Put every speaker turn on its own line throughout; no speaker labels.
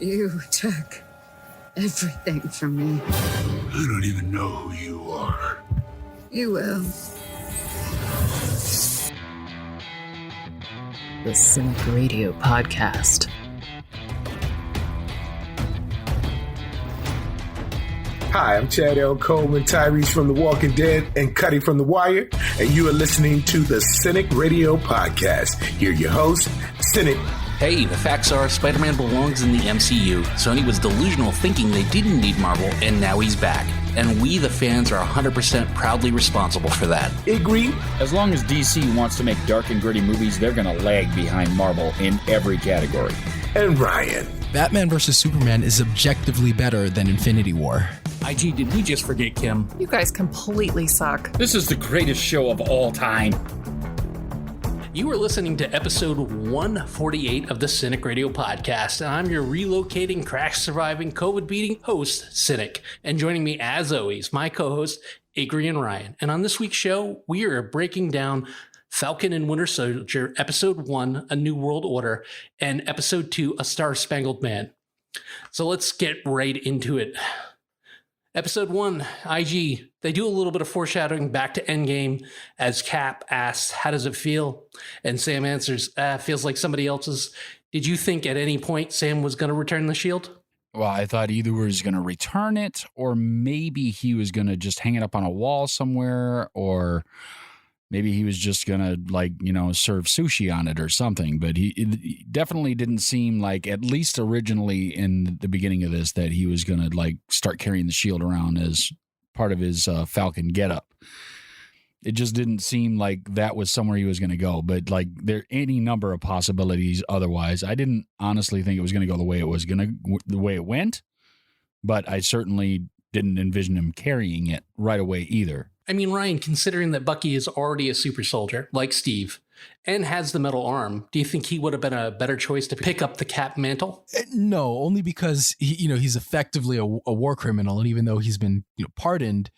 You took everything from me.
I don't even know who you are.
You will.
The Cinik Radio Podcast.
Hi, I'm Chad L. Coleman, Tyrese from The Walking Dead, and Cuddy from The Wire, and you are listening to the Cinik Radio Podcast. Here your host, Cinik.
Hey, the facts are Spider-Man belongs in the MCU. Sony was delusional thinking they didn't need Marvel, and now he's back. And we, the fans, are 100% proudly responsible for that.
Igrihe.
As long as DC wants to make dark and gritty movies, they're going to lag behind Marvel in every category.
And Ryan.
Batman vs. Superman is objectively better than Infinity War.
IG, did we just forget Kim?
You guys completely suck.
This is the greatest show of all time.
You are listening to episode 148 of the Cinik Radio Podcast, and I'm your relocating, crash-surviving, COVID-beating host, Cinik. And joining me, as always, my co-host, Igrihe and Ryan. And on this week's show, we are breaking down Falcon and Winter Soldier, Episode 1, A New World Order, and Episode 2, A Star-Spangled Man. So let's get right into it. Episode 1, IG, they do a little bit of foreshadowing back to Endgame as Cap asks, how does it feel? And Sam answers, feels like somebody else's. Did you think at any point Sam was going to return the shield?
Well, I thought either was going to return it, or maybe he was going to just hang it up on a wall somewhere, or maybe he was just going to, serve sushi on it or something. But he definitely didn't seem like, at least originally in the beginning of this, that he was going to, start carrying the shield around as part of his Falcon getup. It just didn't seem like that was somewhere he was going to go. But, there are any number of possibilities otherwise. I didn't honestly think it was going to go the way it went. But I certainly didn't envision him carrying it right away either.
I mean, Ryan, considering that Bucky is already a super soldier, like Steve, and has the metal arm, do you think he would have been a better choice to pick up the Cap mantle?
No, only because he's effectively a war criminal, and even though he's been pardoned,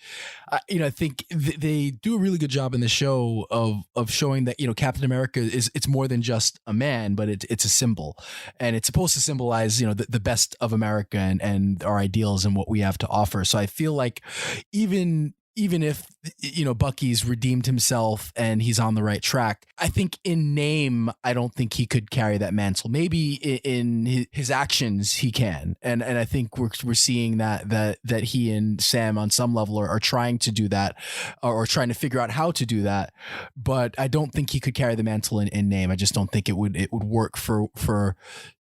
I think they do a really good job in the show of showing that Captain America it's more than just a man, but it's a symbol, and it's supposed to symbolize the best of America and our ideals and what we have to offer. So I feel like even if Bucky's redeemed himself and he's on the right track, I think in name, I don't think he could carry that mantle. Maybe in his actions he can, and I think we're seeing that he and Sam on some level are trying to do that, or trying to figure out how to do that. But I don't think he could carry the mantle in name. I just don't think it would work for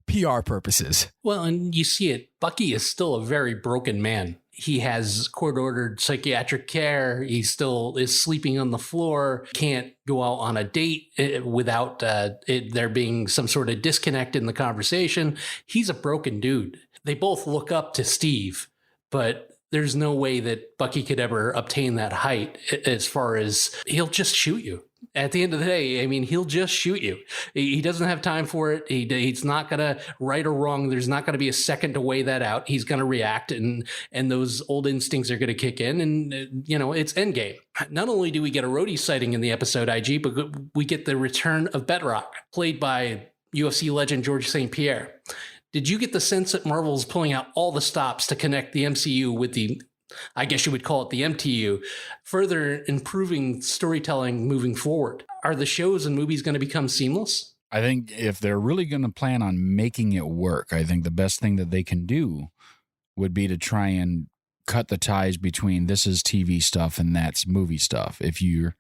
PR purposes.
Well, and you see it, Bucky is still a very broken man. He has court-ordered psychiatric care. He still is sleeping on the floor, can't go out on a date without there being some sort of disconnect in the conversation. He's a broken dude. They both look up to Steve, but there's no way that Bucky could ever obtain that height, as far as he'll just shoot you. At the end of the day, I mean, he'll just shoot you. He doesn't have time for it. He's not going to right or wrong. There's not going to be a second to weigh that out. He's going to react, and those old instincts are going to kick in, and, it's Endgame. Not only do we get a Rhodey sighting in the episode, IG, but we get the return of Bedrock, played by UFC legend George St. Pierre. Did you get the sense that Marvel's pulling out all the stops to connect the MCU with the, I guess you would call it the MTU, further improving storytelling moving forward? Are the shows and movies going to become seamless?
I think if they're really going to plan on making it work, I think the best thing that they can do would be to try and cut the ties between this is TV stuff and that's movie stuff. If you're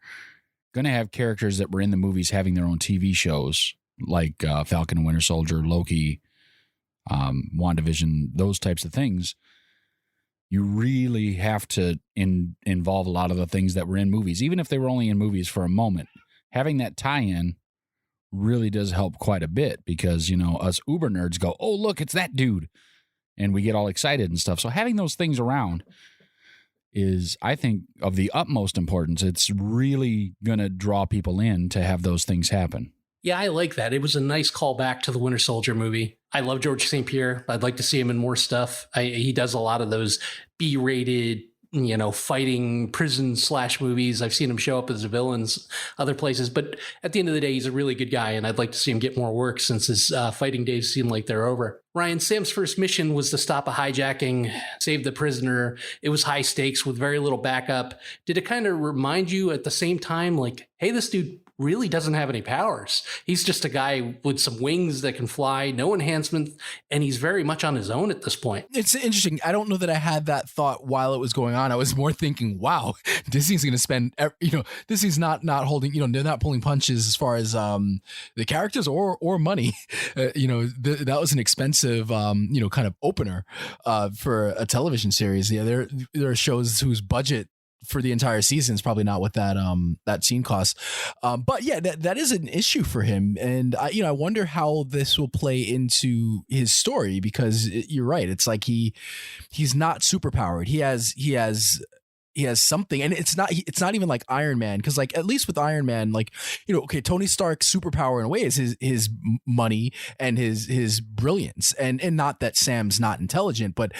going to have characters that were in the movies having their own TV shows, like Falcon and Winter Soldier, Loki, WandaVision, those types of things, you really have to involve a lot of the things that were in movies, even if they were only in movies for a moment. Having that tie-in really does help quite a bit, because, us uber nerds go, oh, look, it's that dude. And we get all excited and stuff. So having those things around is, I think, of the utmost importance. It's really going to draw people in to have those things happen.
Yeah, I like that. It was a nice callback to the Winter Soldier movie. I love George St. Pierre. I'd like to see him in more stuff. He does a lot of those B-rated fighting prison / movies. I've seen him show up as villains other places, but at the end of the day, he's a really good guy, and I'd like to see him get more work since his fighting days seem like they're over. Ryan, Sam's first mission was to stop a hijacking, save the prisoner. It was high stakes with very little backup. Did it kind of remind you at the same time, like, hey, this dude really doesn't have any powers. He's just a guy with some wings that can fly, no enhancement, and he's very much on his own at this point.
It's interesting. I don't know that I had that thought while it was going on. I was more thinking, wow, Disney's going to spend, Disney's not holding, they're not pulling punches as far as the characters or money. That was an expensive, kind of opener for a television series. Yeah, there are shows whose budget for the entire season is probably not what that scene costs. But yeah, that is an issue for him. And I wonder how this will play into his story, because you're right. It's like he's not superpowered. He has something, and it's not even like Iron Man, because like at least with Iron Man, like Tony Stark's superpower in a way is his money and his brilliance, and not that Sam's not intelligent, but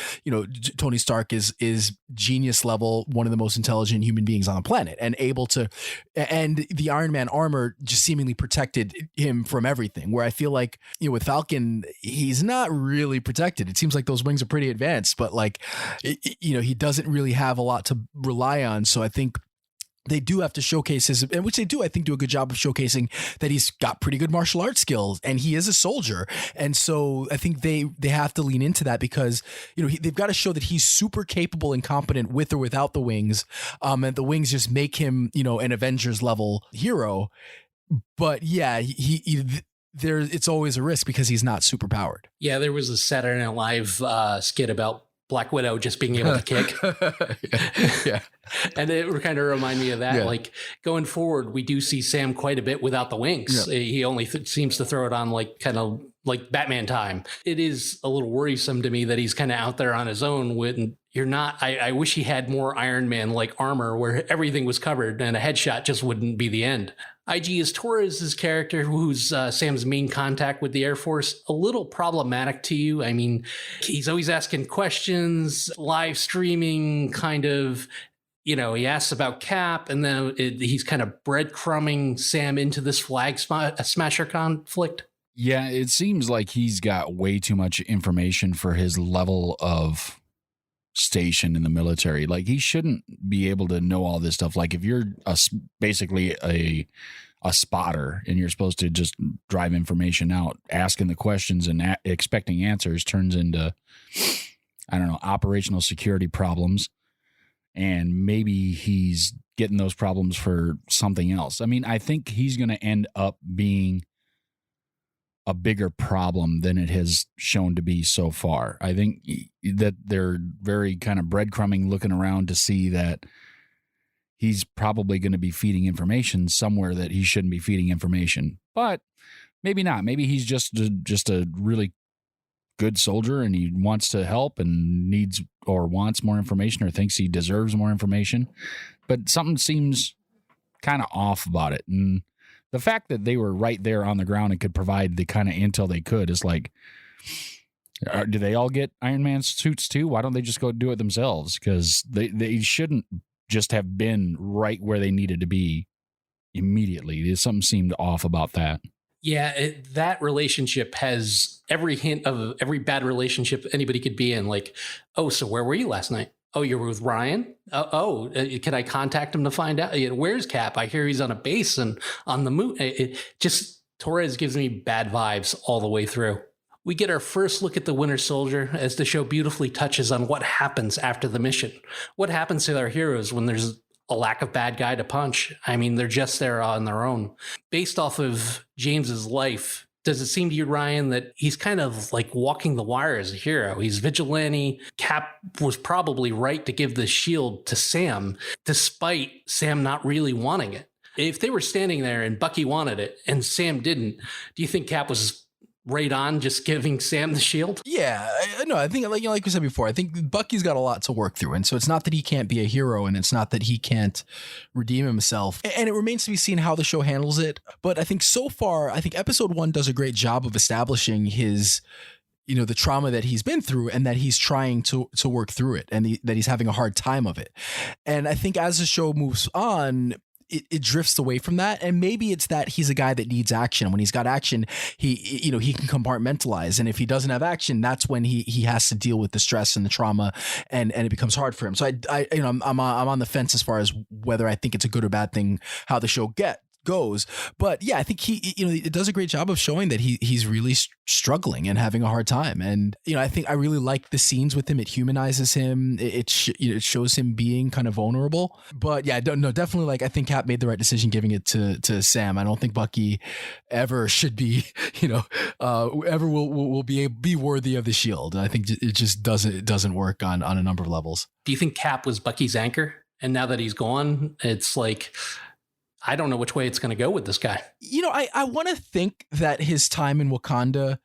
Tony Stark is genius level, one of the most intelligent human beings on the planet, and able to, and the Iron Man armor just seemingly protected him from everything, where I feel like with Falcon, he's not really protected. It seems like those wings are pretty advanced, but like he doesn't really have a lot to rely on. So I think they do have to showcase his, and which they do, I think, do a good job of showcasing that he's got pretty good martial arts skills and he is a soldier. And so I think they have to lean into that, because they've got to show that he's super capable and competent with or without the wings, and the wings just make him an Avengers level hero. But yeah, it's always a risk because he's not super powered.
Yeah, there was a Saturday Night Live skit about Black Widow just being able to kick.
Yeah.
And it kind of remind me of that.
Yeah.
Like going forward, we do see Sam quite a bit without the wings.
Yeah.
He only seems to throw it on like kind of like Batman time. It is a little worrisome to me that he's kind of out there on his own when you're not. I wish he had more Iron Man like armor where everything was covered and a headshot just wouldn't be the end. IG is Torres' character, who's Sam's main contact with the Air Force, a little problematic to you. I mean, he's always asking questions, live streaming, kind of, he asks about Cap, and then he's kind of breadcrumbing Sam into this flag smasher conflict.
Yeah, it seems like he's got way too much information for his level of station in the military. Like, he shouldn't be able to know all this stuff. Like, if you're basically a spotter and you're supposed to just drive information out, asking the questions and expecting answers turns into, operational security problems. And maybe he's getting those problems for something else. I mean, I think he's going to end up being a bigger problem than it has shown to be so far. I think that they're very kind of breadcrumbing, looking around to see that he's probably going to be feeding information somewhere that he shouldn't be feeding information. But maybe not. Maybe he's just a really good soldier and he wants to help and needs or wants more information or thinks he deserves more information. But something seems kind of off about it. And the fact that they were right there on the ground and could provide the kind of intel they could is like, do they all get Iron Man suits too? Why don't they just go do it themselves? Because they shouldn't just have been right where they needed to be immediately. Something seemed off about that.
Yeah, that relationship has every hint of every bad relationship anybody could be in. Like, oh, so where were you last night? Oh, you were with Ryan? Can I contact him to find out? Where's Cap? I hear he's on a base and on the moon. Torres gives me bad vibes all the way through. We get our first look at the Winter Soldier as the show beautifully touches on what happens after the mission. What happens to our heroes when there's a lack of bad guy to punch? I mean, they're just there on their own. Based off of James's life, does it seem to you, Ryan, that he's kind of like walking the wire as a hero? He's vigilante. Cap was probably right to give the shield to Sam, despite Sam not really wanting it. If they were standing there and Bucky wanted it and Sam didn't, do you think Cap was right on just giving Sam the shield?
Yeah, no, I think like we said before, I think Bucky's got a lot to work through. And so it's not that he can't be a hero and it's not that he can't redeem himself. And it remains to be seen how the show handles it. But I think so far, I think episode 1 does a great job of establishing his the trauma that he's been through, and that he's trying to work through it, and that he's having a hard time of it. And I think as the show moves on, it drifts away from that. And maybe it's that he's a guy that needs action. When he's got action, he can compartmentalize. And if he doesn't have action, that's when he has to deal with the stress and the trauma, and it becomes hard for him. So I'm on the fence as far as whether I think it's a good or bad thing how the show goes. But yeah, I think it does a great job of showing that he's really struggling and having a hard time. And I think I really like the scenes with him. It humanizes him. It shows him being kind of vulnerable. But yeah, definitely, like, I think Cap made the right decision giving it to Sam. I don't think Bucky ever should be ever will be worthy of the shield. I think it just doesn't work on a number of levels.
Do you think Cap was Bucky's anchor, and now that he's gone, it's like, I don't know which way it's going to go with this guy?
I want to think that his time in Wakanda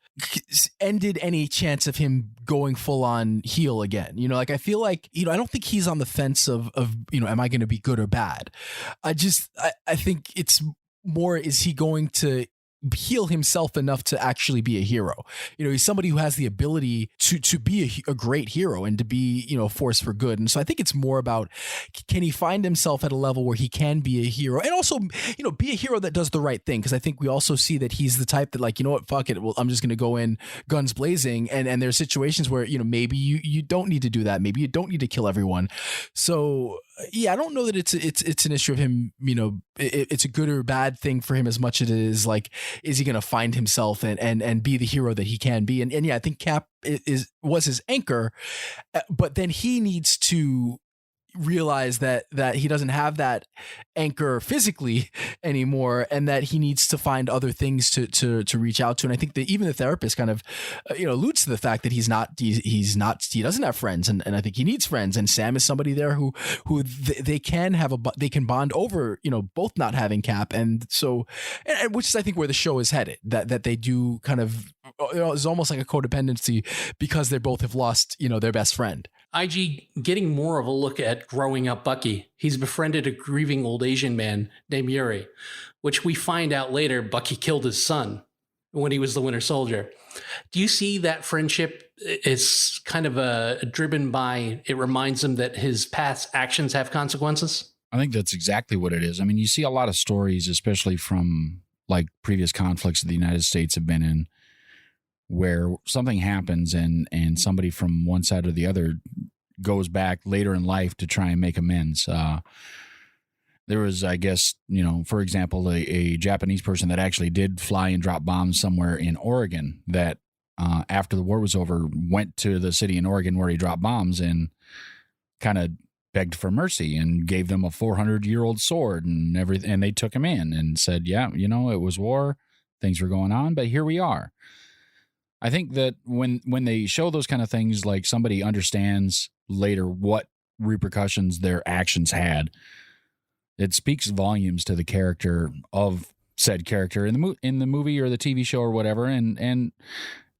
ended any chance of him going full on heel again. Like, I feel like, I don't think he's on the fence of am I going to be good or bad? I think it's more, is he going to heal himself enough to actually be a hero? He's somebody who has the ability to be a great hero and to be, a force for good. And so I think it's more about, can he find himself at a level where he can be a hero, and also, be a hero that does the right thing? Because I think we also see that he's the type that, like, what, fuck it, well, I'm just going to go in guns blazing. And there's situations where, maybe you don't need to do that. Maybe you don't need to kill everyone. So yeah, I don't know that it's an issue of him, it's a good or bad thing for him as much as it is like, is he going to find himself and be the hero that he can be? And yeah, I think Cap was his anchor, but then he needs to realize that he doesn't have that anchor physically anymore, and that he needs to find other things to reach out to. And I think that even the therapist kind of alludes to the fact that he doesn't have friends, and I think he needs friends. And Sam is somebody there who they can bond over both not having Cap. And so, and which is, I think, where the show is headed, that they do kind of, it's almost like a codependency because they both have lost their best friend.
IG, getting more of a look at growing up Bucky, he's befriended a grieving old Asian man named Yuri, which we find out later Bucky killed his son when he was the Winter Soldier. Do you see that friendship is kind of driven by, it reminds him that his past actions have consequences?
I think that's exactly what it is. I mean, you see a lot of stories, especially from like previous conflicts that the United States have been in, where something happens and somebody from one side or the other goes back later in life to try and make amends. There was, I guess, for example, a Japanese person that actually did fly and drop bombs somewhere in Oregon that after the war was over, went to the city in Oregon where he dropped bombs and kind of begged for mercy and gave them a 400-year-old sword and everything. And they took him in and said, yeah, it was war. Things were going on, but here we are. I think that when they show those kind of things, like somebody understands later what repercussions their actions had, it speaks volumes to the character of said character in the movie or the TV show or whatever, and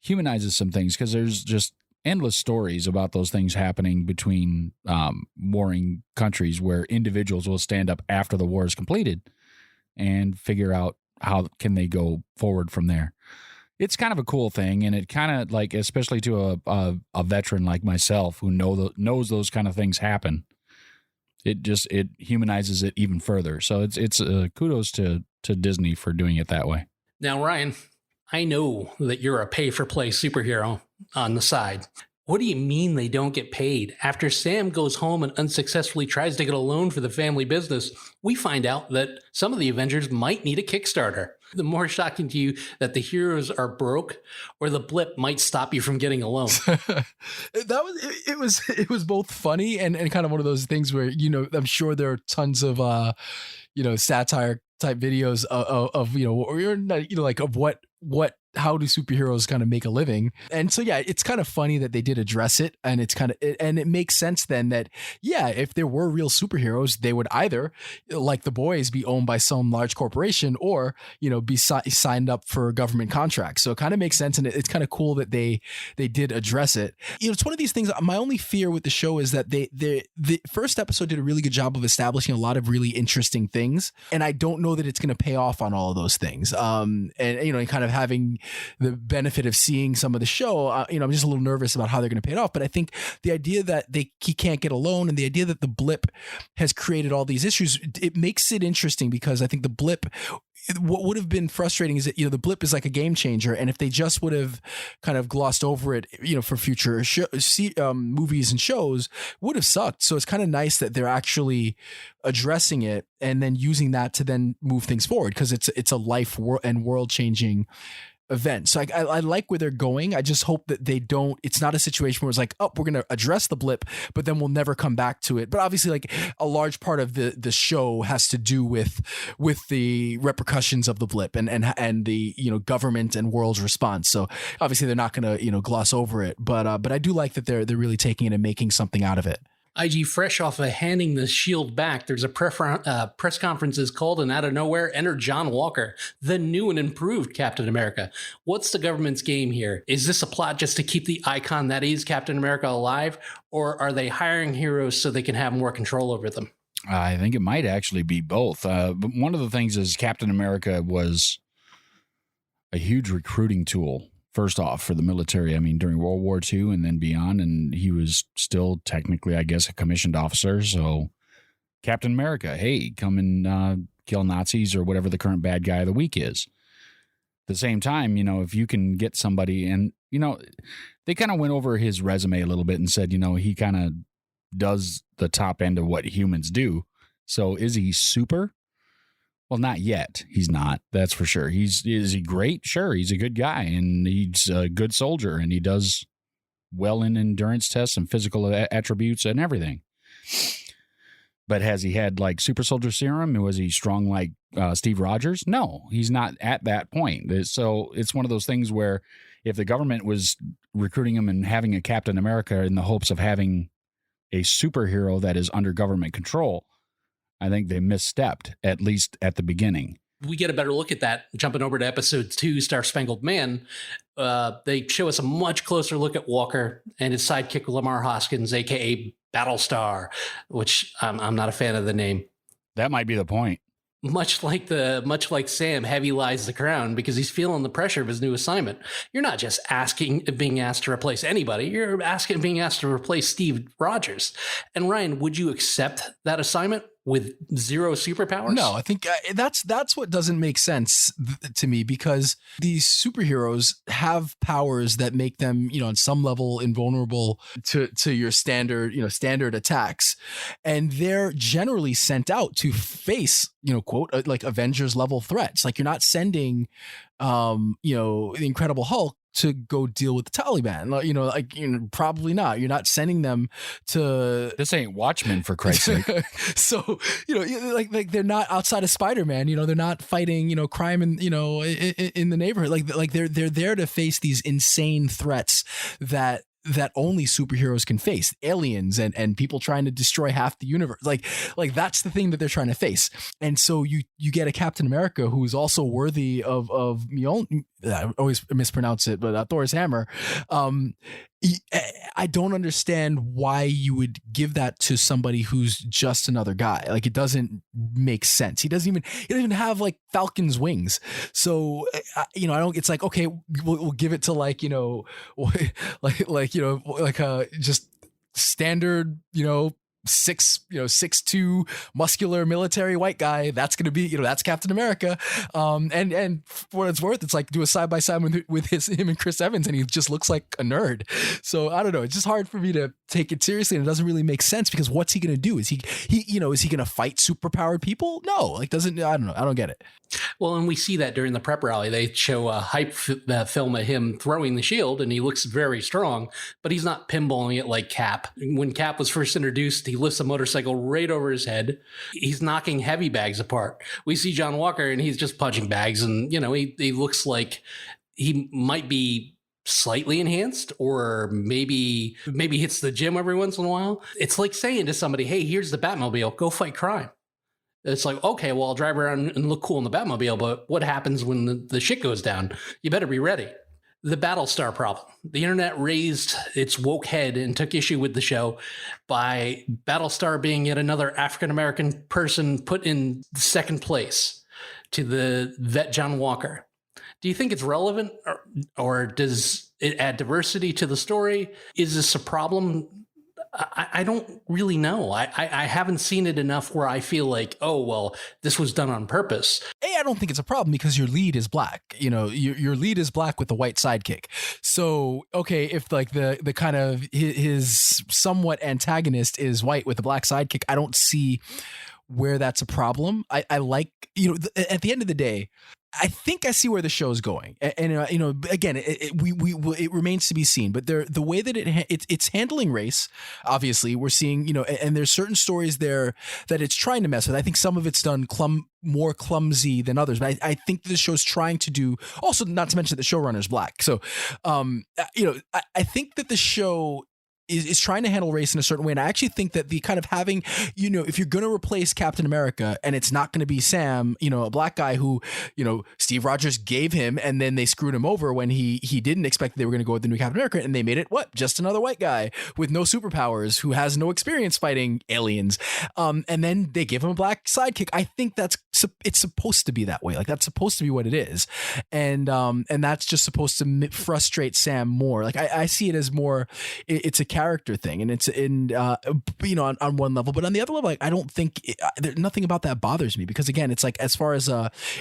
humanizes some things, because there's just endless stories about those things happening between warring countries where individuals will stand up after the war is completed and figure out how can they go forward from there. It's kind of a cool thing, and it kind of, like, especially to a veteran like myself who knows those kind of things happen, it humanizes it even further. So it's kudos to Disney for doing it that way.
Now, Ryan, I know that you're a pay-for-play superhero on the side. What do you mean they don't get paid? After Sam goes home and unsuccessfully tries to get a loan for the family business, we find out that some of the Avengers might need a Kickstarter. The more shocking to you that the heroes are broke, or the blip might stop you from getting a loan?
It was both funny and kind of one of those things where, I'm sure there are tons of satire type videos of of what how do superheroes kind of make a living. And so, yeah, it's kind of funny that they did address it, and it makes sense then that, yeah, if there were real superheroes, they would either, like the boys, be owned by some large corporation, or, be signed up for government contracts. So it kind of makes sense. And it's kind of cool that they did address it. It's one of these things. My only fear with the show is that the first episode did a really good job of establishing a lot of really interesting things. And I don't know know that it's going to pay off on all of those things. And kind of having the benefit of seeing some of the show, I'm just a little nervous about how they're going to pay it off. But I think the idea that he can't get a loan, and the idea that the blip has created all these issues, it makes it interesting, because I think the blip, what would have been frustrating is that, the blip is like a game changer. And if they just would have kind of glossed over it, for future movies and shows, would have sucked. So it's kind of nice that they're actually addressing it and then using that to then move things forward, because it's a life and world changing event. So I like where they're going. I just hope that it's not a situation where it's like, oh, we're going to address the blip, but then we'll never come back to it. But obviously, like, a large part of the show has to do with the repercussions of the blip and the, government and world's response. So obviously they're not going to, gloss over it, but I do like that they're really taking it and making something out of it.
IG, fresh off of handing the shield back, there's a press conference is called, and out of nowhere, enter John Walker, the new and improved Captain America. What's the government's game here? Is this a plot just to keep the icon that is Captain America alive, or are they hiring heroes so they can have more control over them?
I think it might actually be both. But one of the things is Captain America was a huge recruiting tool. First off, for the military, I mean, during World War II and then beyond, and he was still technically, I guess, a commissioned officer. So Captain America, hey, come and kill Nazis or whatever the current bad guy of the week is. At the same time, if you can get somebody, and, they kind of went over his resume a little bit and said, he kind of does the top end of what humans do. So is he super? Well, not yet. He's not. That's for sure. Is he great? Sure. He's a good guy, and he's a good soldier, and he does well in endurance tests and physical attributes and everything. But has he had like super soldier serum? Was he strong like Steve Rogers? No, he's not at that point. So it's one of those things where if the government was recruiting him and having a Captain America in the hopes of having a superhero that is under government control, I think they misstepped, at least at the beginning.
We get a better look at that. Jumping over to episode 2, Star Spangled Man, they show us a much closer look at Walker and his sidekick, Lamar Hoskins, a.k.a. Battlestar, which I'm not a fan of the name.
That might be the point.
Much like Sam, heavy lies the crown because he's feeling the pressure of his new assignment. You're not just being asked to replace anybody. You're being asked to replace Steve Rogers. And Ryan, would you accept that assignment with zero superpowers?
No, I think that's what doesn't make sense to me, because these superheroes have powers that make them, on some level invulnerable to your standard attacks. And they're generally sent out to face, quote, like Avengers level threats. Like, you're not sending, the Incredible Hulk to go deal with the Taliban. Probably not. You're not sending them to.
This ain't Watchmen, for Christ's sake.
So, like they're not outside of Spider-Man. They're not fighting, crime in the neighborhood. Like they're there to face these insane threats that only superheroes can face, aliens and people trying to destroy half the universe. Like that's the thing that they're trying to face. And so you get a Captain America who is also worthy of Mjolnir. I always mispronounce it, but Thor's hammer. I don't understand why you would give that to somebody who's just another guy. Like, it doesn't make sense. He doesn't even have like Falcon's wings. So I don't. It's like, okay, we'll give it to like just standard 6'2" muscular military white guy. That's going to be, that's Captain America. And for what it's worth, it's like do a side by side with him and Chris Evans, and he just looks like a nerd. So I don't know. It's just hard for me to take it seriously, and it doesn't really make sense, because what's he going to do? Is he going to fight superpowered people? No, I don't know. I don't get it.
Well, and we see that during the prep rally. They show a hype film of him throwing the shield, and he looks very strong, but he's not pinballing it like Cap. When Cap was first introduced, he lifts a motorcycle right over his head. He's knocking heavy bags apart. We see John Walker, and he's just punching bags, and he looks like he might be slightly enhanced, or maybe hits the gym every once in a while. It's like saying to somebody, hey, here's the Batmobile, go fight crime. It's like, okay, well, I'll drive around and look cool in the Batmobile, but what happens when the shit goes down? You better be ready. The Battlestar problem. The internet raised its woke head and took issue with the show by Battlestar being yet another African-American person put in second place. to the vet John Walker. Do you think it's relevant, or does it add diversity to the story? Is this a problem? I don't really know. I haven't seen it enough where I feel like, oh, well, this was done on purpose.
I don't think it's a problem because your lead is black. You know, your lead is black with a white sidekick. So, okay, if like the kind of his somewhat antagonist is white with a black sidekick, I don't see where that's a problem. I like, you know, at the end of the day, I think I see where the show's going, and you know, again, it remains to be seen. But the way that it's handling race, obviously, we're seeing, you know, and there's certain stories there that it's trying to mess with. I think some of it's done more clumsy than others, but I think the show's trying to do. Also, not to mention that the showrunner's black, so you know, I think that the show is trying to handle race in a certain way. And I actually think that the kind of having, you know, if you're going to replace Captain America and it's not going to be Sam, you know, a black guy who, you know, Steve Rogers gave him and then they screwed him over when he didn't expect that they were going to go with the new Captain America, and they made it just another white guy with no superpowers who has no experience fighting aliens. And then they give him a black sidekick. I think it's supposed to be that way. Like, that's supposed to be what it is. And that's just supposed to frustrate Sam more. Like, I see it as more, it's a character thing, and it's in you know, on one level, but on the other level, like, I don't think there's nothing about that bothers me, because again, it's like, as far as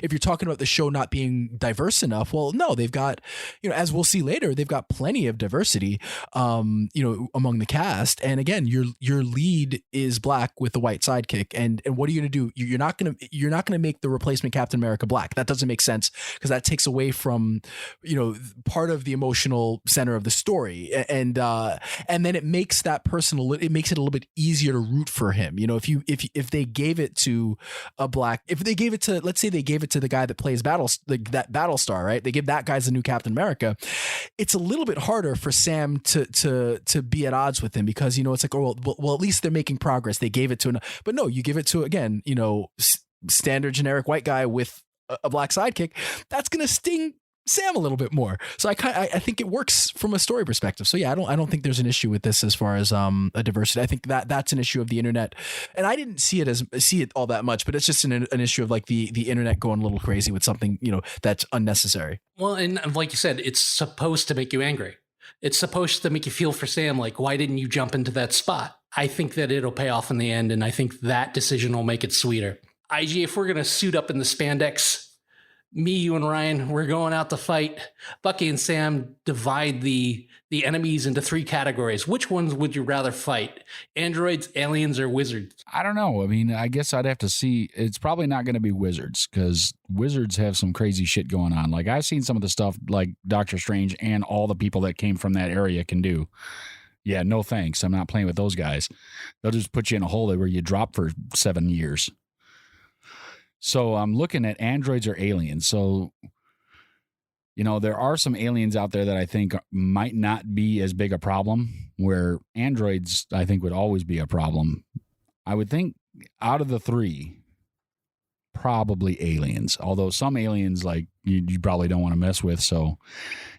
if you're talking about the show not being diverse enough, well, no, they've got, you know, as we'll see later, they've got plenty of diversity you know, among the cast. And again, your lead is black with the white sidekick, and what are you going to do? You're not going to make the replacement Captain America black. That doesn't make sense, because that takes away from, you know, part of the emotional center of the story, and then it makes that person, it makes it a little bit easier to root for him. You know, if they gave it to a black, if they gave it to, let's say they gave it to the guy that plays that Battlestar, right? They give that guy the new Captain America. It's a little bit harder for Sam to be at odds with him, because, you know, it's like, oh, well, at least they're making progress. They gave it to but no, you give it to, again, you know, standard generic white guy with a black sidekick. That's going to sting Sam a little bit more. So I think it works from a story perspective. So yeah, I don't think there's an issue with this as far as a diversity. I think that's an issue of the internet, and I didn't see it all that much, but it's just an issue of like the internet going a little crazy with something, you know, that's unnecessary.
Well, and like you said, it's supposed to make you angry. It's supposed to make you feel for Sam, like, why didn't you jump into that spot? I think that it'll pay off in the end, and I think that decision will make it sweeter. IG, if we're going to suit up in the spandex, me, you, and Ryan, we're going out to fight. Bucky and Sam divide the enemies into 3 categories. Which ones would you rather fight? Androids, aliens, or wizards?
I don't know. I mean, I guess I'd have to see. It's probably not going to be wizards, because wizards have some crazy shit going on. Like, I've seen some of the stuff like Doctor Strange and all the people that came from that area can do. Yeah, no thanks. I'm not playing with those guys. They'll just put you in a hole where you drop for 7 years. So I'm looking at androids or aliens. So, you know, there are some aliens out there that I think might not be as big a problem, where androids, I think, would always be a problem. I would think out of the 3, probably aliens. Although some aliens, like, you probably don't want to mess with. So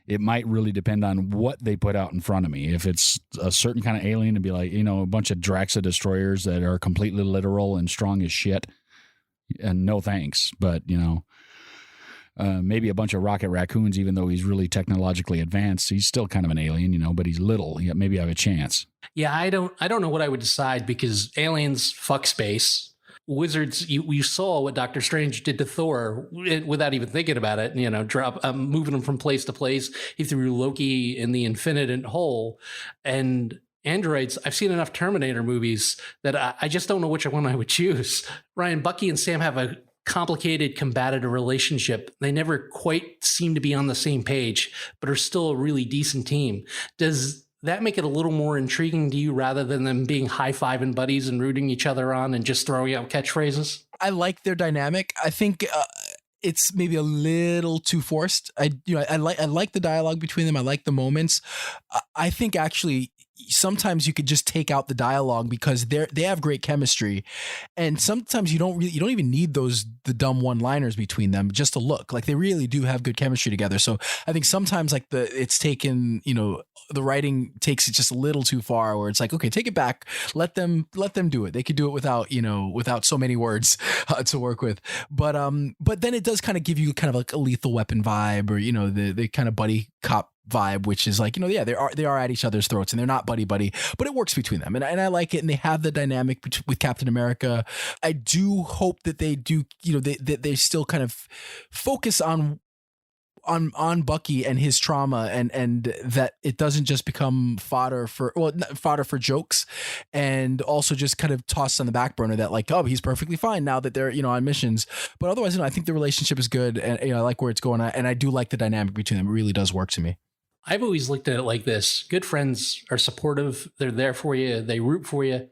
it might really depend on what they put out in front of me. If it's a certain kind of alien, it'd be like, you know, a bunch of Draxa destroyers that are completely literal and strong as shit. And no thanks, but, you know, maybe a bunch of rocket raccoons, even though he's really technologically advanced, he's still kind of an alien, you know, but he's little. Yeah, maybe I have a chance.
Yeah, I don't know what I would decide, because aliens fuck space. Wizards, you saw what Doctor Strange did to Thor without even thinking about it. You know, moving him from place to place. He threw Loki in the infinite hole, and androids, I've seen enough Terminator movies that I just don't know which one I would choose. Ryan, Bucky and Sam have a complicated, combative relationship. They never quite seem to be on the same page, but are still a really decent team. Does that make it a little more intriguing to you, rather than them being high-fiving buddies and rooting each other on and just throwing out catchphrases?
I like their dynamic. I think it's maybe a little too forced. I like the dialogue between them. I like the moments. I think actually sometimes you could just take out the dialogue because they have great chemistry, and sometimes you don't even need the dumb one-liners between them just to look like they really do have good chemistry together. So I think sometimes like it's taken, the writing takes it just a little too far, where it's like, okay, take it back, let them do it. They could do it without so many words to work with. But then it does kind of give you kind of like a Lethal Weapon vibe, or the kind of buddy cop vibe, which is like, they are at each other's throats and they're not buddy, but it works between them. And I like it. And they have the dynamic with Captain America. I do hope that they do, they still kind of focus on Bucky and his trauma, and that it doesn't just become fodder for jokes, and also just kind of tossed on the back burner that like, oh, he's perfectly fine now that they're, on missions. But otherwise, I think the relationship is good, and I like where it's going, and I do like the dynamic between them. It really does work to me.
I've always looked at it like this. Good friends are supportive. They're there for you. They root for you.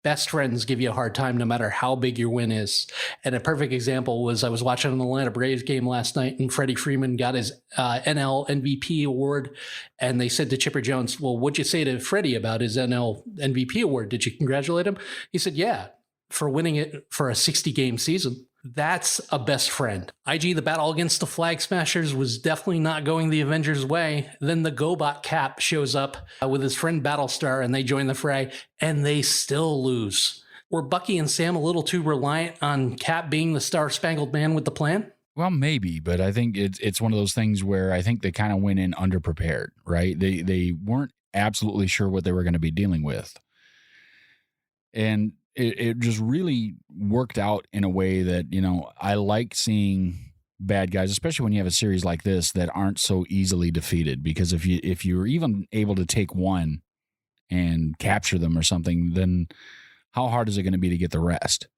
Best friends give you a hard time no matter how big your win is. And a perfect example was I was watching an Atlanta Braves game last night, and Freddie Freeman got his NL MVP award. And they said to Chipper Jones, well, what'd you say to Freddie about his NL MVP award? Did you congratulate him? He said, yeah, for winning it for a 60-game season. That's a best friend. IG, the battle against the Flag Smashers was definitely not going the Avengers' way. Then the GoBot Cap shows up with his friend Battlestar, and they join the fray, and they still lose. Were Bucky and Sam a little too reliant on Cap being the Star-Spangled Man with the plan?
Well, maybe, but I think it's one of those things where I think they kind of went in underprepared, right? They weren't absolutely sure what they were going to be dealing with. And it just really worked out in a way that, I like seeing bad guys, especially when you have a series like this, that aren't so easily defeated. Because if you're even able to take one and capture them or something, then how hard is it going to be to get the rest?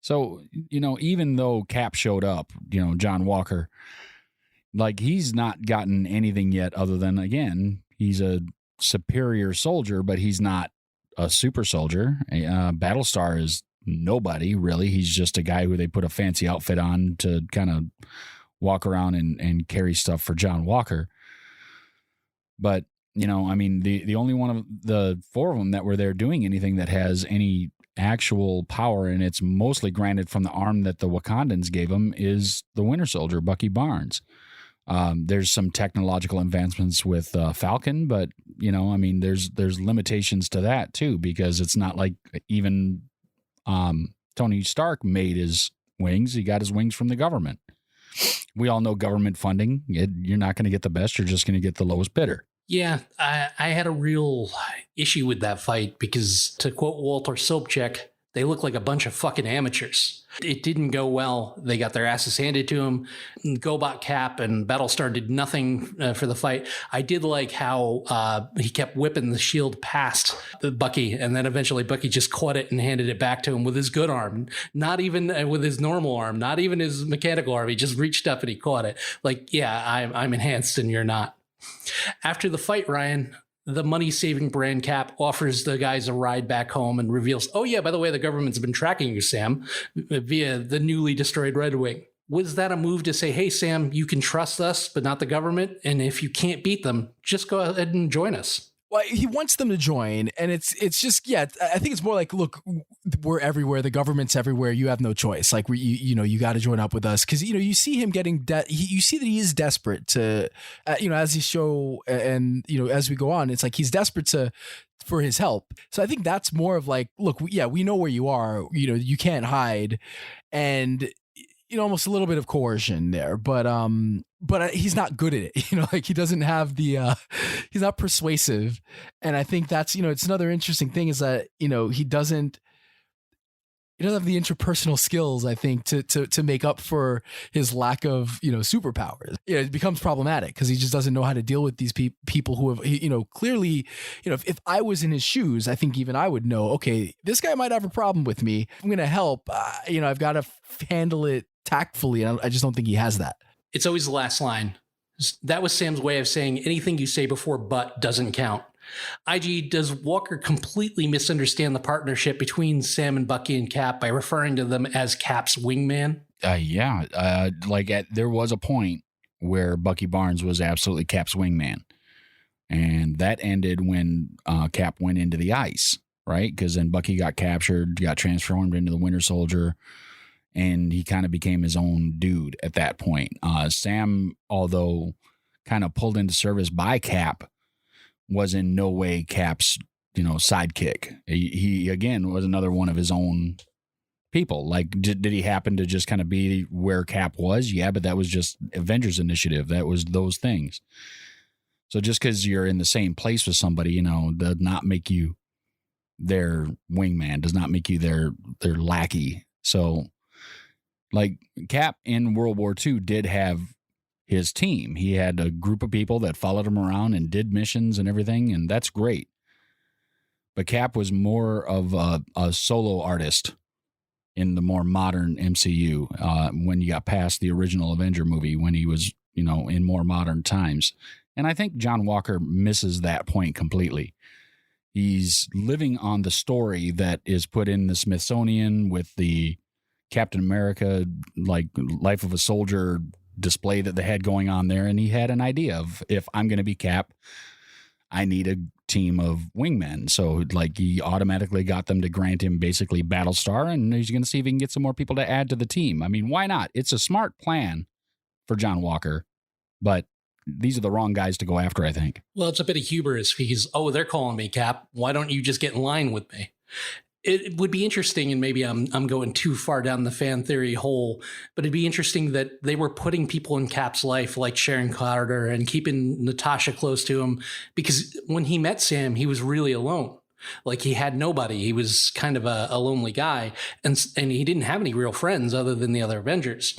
So, even though Cap showed up, John Walker, like he's not gotten anything yet other than, again, he's a superior soldier, but he's not a super soldier. Battlestar is nobody, really. He's just a guy who they put a fancy outfit on to kind of walk around and carry stuff for John Walker. But, the only one of the four of them that were there doing anything that has any actual power, and it's mostly granted from the arm that the Wakandans gave him, is the Winter Soldier, Bucky Barnes. There's some technological advancements with Falcon, but there's limitations to that too, because it's not like even Tony Stark made his wings. He got his wings from the government. We all know government funding. You're not going to get the best. You're just going to get the lowest bidder.
Yeah, I had a real issue with that fight because, to quote Walter Sobchak, they look like a bunch of fucking amateurs. It didn't go well. They got their asses handed to them. GoBot Cap and Battlestar did nothing for the fight. I did like how he kept whipping the shield past Bucky, and then eventually Bucky just caught it and handed it back to him with his good arm. Not even with his normal arm, not even his mechanical arm. He just reached up and he caught it. Like, yeah, I'm enhanced and you're not. After the fight, Ryan, the money-saving brand Cap offers the guys a ride back home and reveals, oh yeah, by the way, the government's been tracking you, Sam, via the newly destroyed Red Wing. Was that a move to say, hey, Sam, you can trust us, but not the government? And if you can't beat them, just go ahead and join us.
Well, he wants them to join, and it's just, yeah, I think it's more like, look, we're everywhere. The government's everywhere. You have no choice. Like, you got to join up with us, because you see him getting you see that he is desperate to, as he show, and as we go on, it's like he's desperate for his help. So I think that's more of like, look, we know where you are. You can't hide, and almost a little bit of coercion there, but he's not good at it. Like he doesn't have the, he's not persuasive. And I think that's, it's another interesting thing is that, he doesn't have the interpersonal skills, I think, to make up for his lack of, superpowers. It becomes problematic because he just doesn't know how to deal with these people who have, clearly, if I was in his shoes, I think even I would know, okay, this guy might have a problem with me. I'm going to help. I've got to handle it tactfully. And I just don't think he has that.
It's always the last line. That was Sam's way of saying anything you say before but doesn't count. IG, does Walker completely misunderstand the partnership between Sam and Bucky and Cap by referring to them as Cap's wingman?
There was a point where Bucky Barnes was absolutely Cap's wingman. And that ended when Cap went into the ice, right? Because then Bucky got captured, got transformed into the Winter Soldier, and he kind of became his own dude at that point. Sam, although kind of pulled into service by Cap, was in no way Cap's, sidekick. He again was another one of his own people. Like, did he happen to just kind of be where Cap was? Yeah, but that was just Avengers Initiative. That was those things. So just because you're in the same place with somebody, does not make you their wingman, does not make you their lackey. So, like, Cap in World War II did have his team. He had a group of people that followed him around and did missions and everything, and that's great. But Cap was more of a solo artist in the more modern MCU when you got past the original Avenger movie, when he was, in more modern times. And I think John Walker misses that point completely. He's living on the story that is put in the Smithsonian with the Captain America, like, Life of a Soldier display that they had going on there. And he had an idea of, if I'm going to be Cap, I need a team of wingmen. So, like, he automatically got them to grant him basically Battlestar, and he's going to see if he can get some more people to add to the team. I mean, why not? It's a smart plan for John Walker, but these are the wrong guys to go after, I think.
Well, it's a bit of hubris because, they're calling me Cap. Why don't you just get in line with me? It would be interesting, and maybe I'm going too far down the fan theory hole, but it'd be interesting that they were putting people in Cap's life like Sharon Carter and keeping Natasha close to him, because when he met Sam, he was really alone. Like, he had nobody. He was kind of a lonely guy, and he didn't have any real friends other than the other Avengers.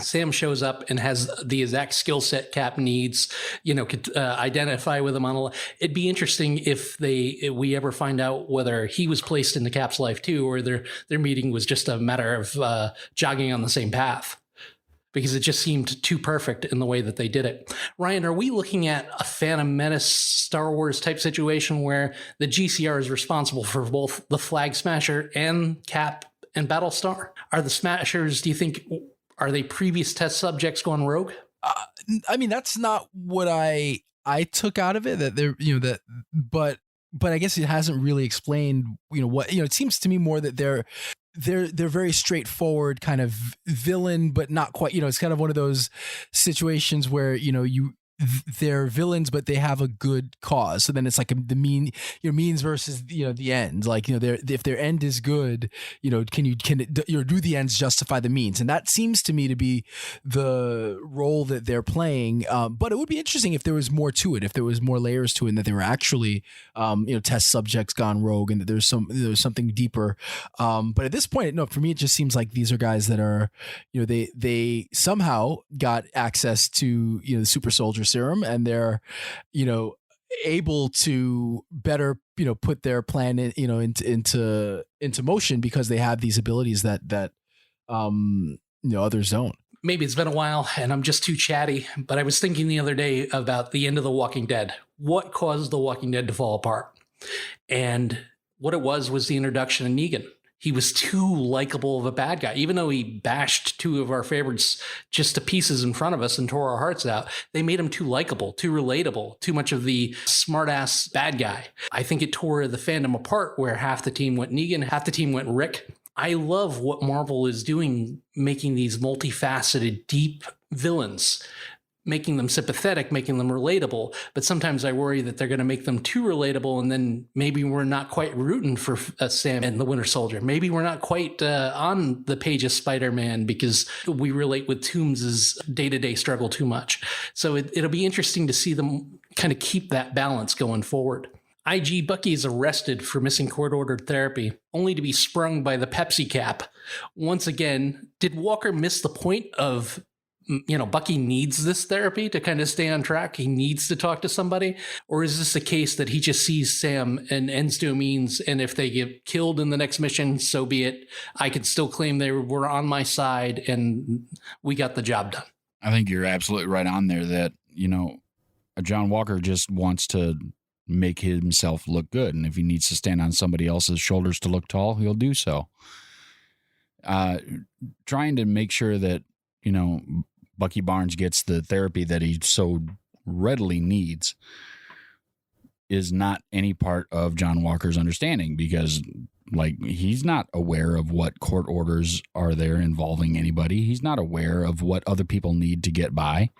Sam shows up and has the exact skill set Cap needs, could identify with him on a. It'd be interesting if we ever find out whether he was placed into Cap's life too, or their meeting was just a matter of jogging on the same path, because it just seemed too perfect in the way that they did it. Ryan, are we looking at a Phantom Menace Star Wars type situation where the GCR is responsible for both the Flag Smasher and Cap and Battlestar? Are the Smashers, do you think, are they previous test subjects gone rogue?
I mean, that's not what I took out of it. That they're, but I guess it hasn't really explained, what, it seems to me more that they're very straightforward kind of villain, but not quite, it's kind of one of those situations where, they're villains, but they have a good cause. So then it's like the means versus, the ends. Like, if their end is good, can do the ends justify the means? And that seems to me to be the role that they're playing. But it would be interesting if there was more to it, if there was more layers to it, and that they were actually, test subjects gone rogue, and that there's something deeper. But at this point, no, for me, it just seems like these are guys that are, they somehow got access to, the super soldier serum, and they're able to better put their plan into motion, because they have these abilities that others don't.
Maybe it's been a while and I'm just too chatty, but I was thinking the other day about the end of The Walking Dead. What caused The Walking Dead to fall apart? And what it was the introduction of Negan. He was too likable of a bad guy. Even though he bashed two of our favorites just to pieces in front of us and tore our hearts out, they made him too likable, too relatable, too much of the smartass bad guy. I think it tore the fandom apart, where half the team went Negan, half the team went Rick. I love what Marvel is doing, making these multifaceted, deep villains, making them sympathetic, making them relatable. But sometimes I worry that they're going to make them too relatable, and then maybe we're not quite rooting for Sam and the Winter Soldier. Maybe we're not quite on the page of Spider-Man because we relate with Toombs' day-to-day struggle too much. So it'll be interesting to see them kind of keep that balance going forward. IG Bucky is arrested for missing court-ordered therapy, only to be sprung by the Pepsi cap. Once again, did Walker miss the point of, Bucky needs this therapy to kind of stay on track? He needs to talk to somebody? Or is this a case that he just sees Sam and ends to a means, and if they get killed in the next mission, so be it. I can still claim they were on my side and we got the job done.
I think you're absolutely right on there that, John Walker just wants to make himself look good. And if he needs to stand on somebody else's shoulders to look tall, he'll do so. Trying to make sure that, Bucky Barnes gets the therapy that he so readily needs is not any part of John Walker's understanding, because like he's not aware of what court orders are there involving anybody. He's not aware of what other people need to get by.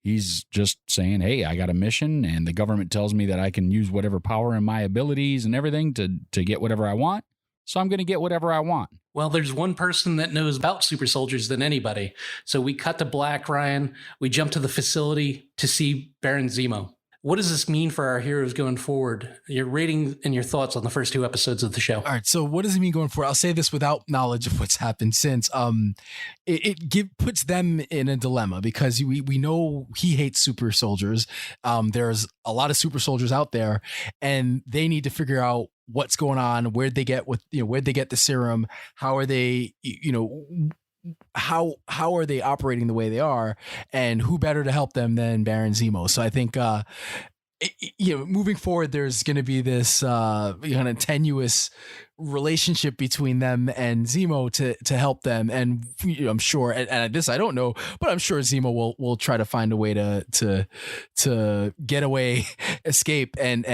He's just saying, hey, I got a mission and the government tells me that I can use whatever power and my abilities and everything to get whatever I want. So I'm going to get whatever I want.
Well, there's one person that knows about super soldiers than anybody. So we cut to black, Ryan. We jump to the facility to see Baron Zemo. What does this mean for our heroes going forward? Your rating and your thoughts on the first 2 episodes of the show.
All right. So what does it mean going forward? I'll say this without knowledge of what's happened since. It puts them in a dilemma, because we know he hates super soldiers. There's a lot of super soldiers out there, and they need to figure out what's going on, where'd they get the serum, how are they, how are they operating the way they are, and who better to help them than Baron Zemo. So I think moving forward, there's going to be this kind of tenuous relationship between them and Zemo to help them. And I'm sure, and this I don't know, but I'm sure Zemo will try to find a way to get away, escape, and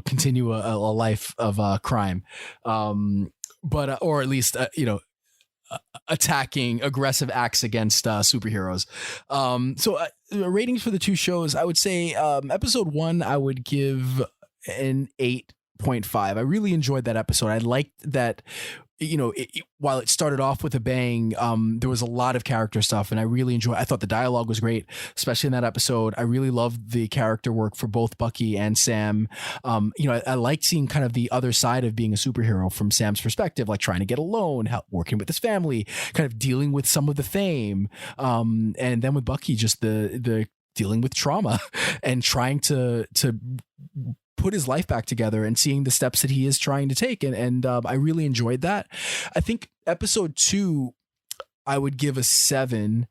continue a life of crime, but or at least attacking aggressive acts against superheroes. So ratings for the 2 shows, I would say episode 1 I would give an 8.5. I really enjoyed that episode. I liked that, while it started off with a bang, there was a lot of character stuff, and I thought the dialogue was great, especially in that episode. I really loved the character work for both Bucky and Sam. I liked seeing kind of the other side of being a superhero from Sam's perspective, like trying to get a loan, working with his family, kind of dealing with some of the fame. And then with Bucky, just the dealing with trauma and trying to put his life back together and seeing the steps that he is trying to take. And I really enjoyed that. I think episode 2, I would give a 7.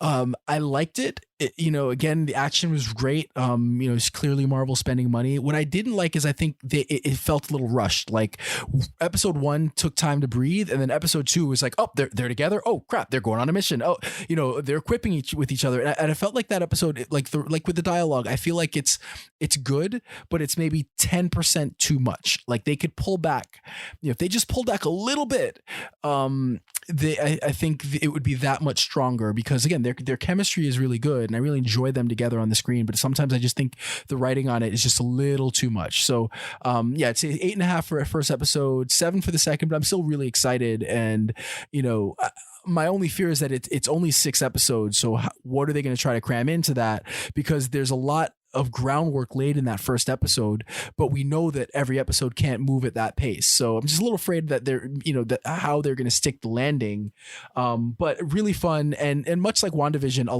I liked it. Again, the action was great. It's clearly Marvel spending money. What I didn't like is I think it felt a little rushed. Like episode 1 took time to breathe, and then episode 2 was like, oh, they're together. Oh crap, they're going on a mission. Oh, they're equipping with each other. And I felt like that episode, like with the dialogue, I feel like it's good, but it's maybe 10% too much. Like they could pull back. If they just pulled back a little bit, I think it would be that much stronger, because again, their chemistry is really good, and I really enjoy them together on the screen. But sometimes I just think the writing on it is just a little too much. So I'd say 8.5 for a first episode, 7 for the second, but I'm still really excited. And my only fear is that it's only 6 episodes. So what are they going to try to cram into that? Because there's a lot of groundwork laid in that first episode, but we know that every episode can't move at that pace. So I'm just a little afraid that how they're going to stick the landing. But really fun, and much like WandaVision, a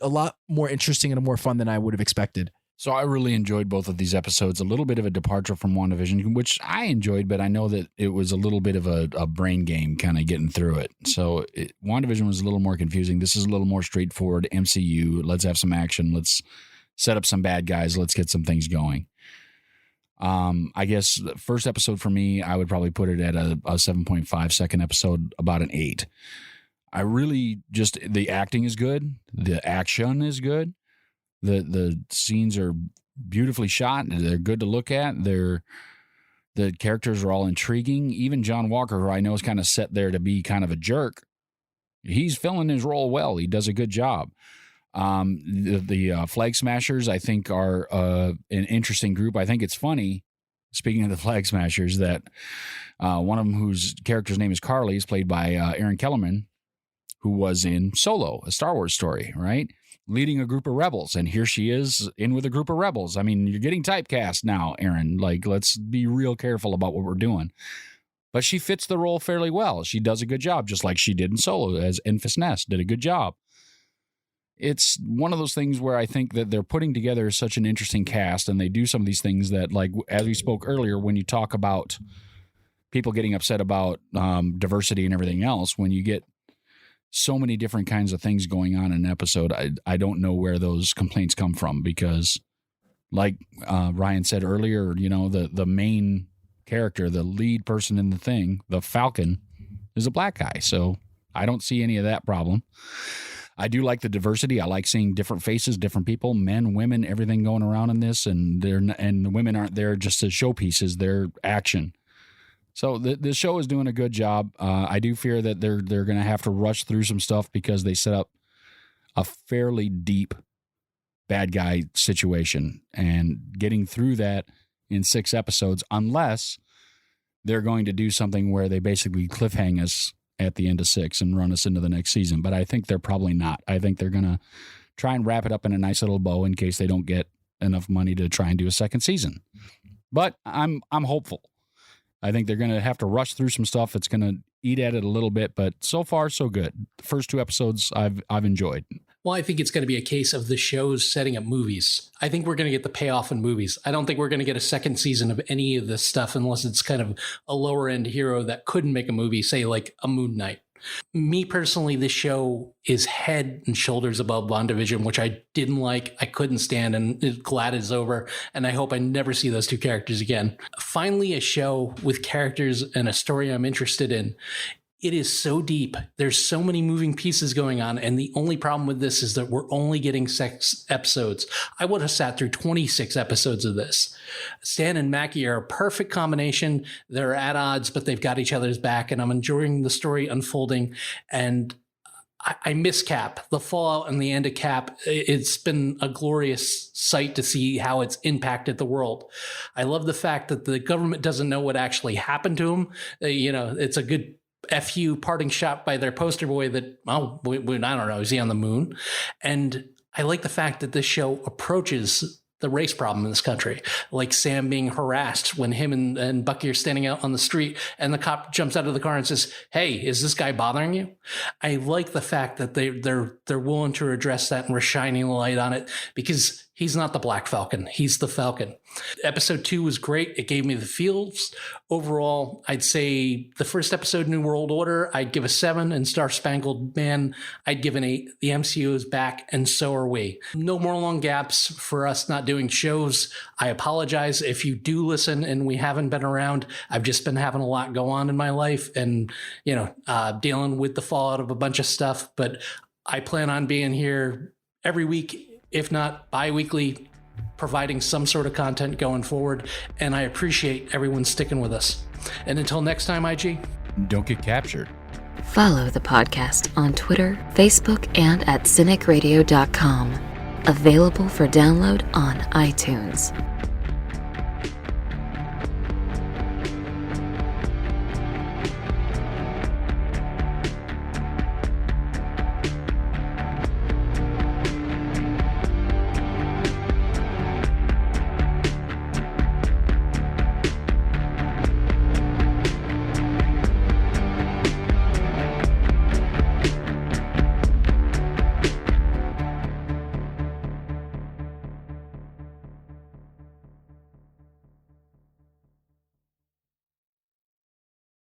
lot more interesting and more fun than I would have expected.
So I really enjoyed both of these episodes. A little bit of a departure from WandaVision, which I enjoyed, but I know that it was a little bit of a brain game kind of getting through it. So WandaVision was a little more confusing. This is a little more straightforward MCU. Let's have some action. Let's set up some bad guys. Let's get some things going. I guess the first episode for me, I would probably put it at a 7.5. Second episode, about an 8. I really the acting is good. The action is good. The scenes are beautifully shot. They're good to look at. The characters are all intriguing. Even John Walker, who I know is kind of set there to be kind of a jerk, he's filling his role well. He does a good job. The Flag Smashers, I think, are an interesting group. I think it's funny, speaking of the Flag Smashers, that one of them, whose character's name is Carly, is played by Aaron Kellerman, who was in Solo, a Star Wars story, right? Leading a group of rebels. And here she is in with a group of rebels. I mean, you're getting typecast now, Aaron. Like, let's be real careful about what we're doing. But she fits the role fairly well. She does a good job, just like she did in Solo as Enfys Nest, did a good job. It's one of those things where I think that they're putting together such an interesting cast, and they do some of these things that, like, as we spoke earlier, when you talk about people getting upset about diversity and everything else, when you get so many different kinds of things going on in an episode, I don't know where those complaints come from, because like Ryan said earlier, the main character, the lead person in the thing, the Falcon, is a black guy. So I don't see any of that problem. I do like the diversity. I like seeing different faces, different people, men, women, everything going around in this. And the women aren't there just as showpieces; they're action. So the show is doing a good job. I do fear that they're going to have to rush through some stuff because they set up a fairly deep bad guy situation, and getting through that in 6 episodes, unless they're going to do something where they basically cliffhang us at the end of 6 and run us into the next season. But I think they're probably not. I think they're going to try and wrap it up in a nice little bow in case they don't get enough money to try and do a second season. But I'm hopeful. I think they're going to have to rush through some stuff. It's going to eat at it a little bit, but so far so good. The first 2 episodes I've enjoyed.
Well, I think it's going to be a case of the shows setting up movies. I think we're going to get the payoff in movies. I don't think we're going to get a second season of any of this stuff unless it's kind of a lower end hero that couldn't make a movie, say like a Moon Knight. Me personally, this show is head and shoulders above WandaVision, which I didn't like. I couldn't stand, and glad it's over. And I hope I never see those 2 characters again. Finally, a show with characters and a story I'm interested in. It is so deep. There's so many moving pieces going on. And the only problem with this is that we're only getting 6 episodes. I would have sat through 26 episodes of this. Stan and Mackie are a perfect combination. They're at odds, but they've got each other's back. And I'm enjoying the story unfolding. And I miss Cap. The fallout and the end of Cap, it's been a glorious sight to see how it's impacted the world. I love the fact that the government doesn't know what actually happened to him. It's a good FU parting shot by their poster boy that, I don't know, is he on the moon? And I like the fact that this show approaches the race problem in this country, like Sam being harassed when him and Bucky are standing out on the street and the cop jumps out of the car and says, "Hey, is this guy bothering you?" I like the fact that they're willing to address that and we're shining the light on it, because he's not the Black Falcon. He's the Falcon. Episode 2 was great. It gave me the feels. Overall, I'd say the first episode, New World Order, I'd give a 7, and Star Spangled Man, I'd give an 8. The MCU is back, and so are we. No more long gaps for us not doing shows. I apologize if you do listen and we haven't been around. I've just been having a lot go on in my life and, dealing with the fallout of a bunch of stuff. But I plan on being here every week, if not bi-weekly, providing some sort of content going forward. And I appreciate everyone sticking with us. And until next time, IG,
Don't get captured.
Follow the podcast on Twitter, Facebook, and at CINIKRADIO.com. Available for download on iTunes.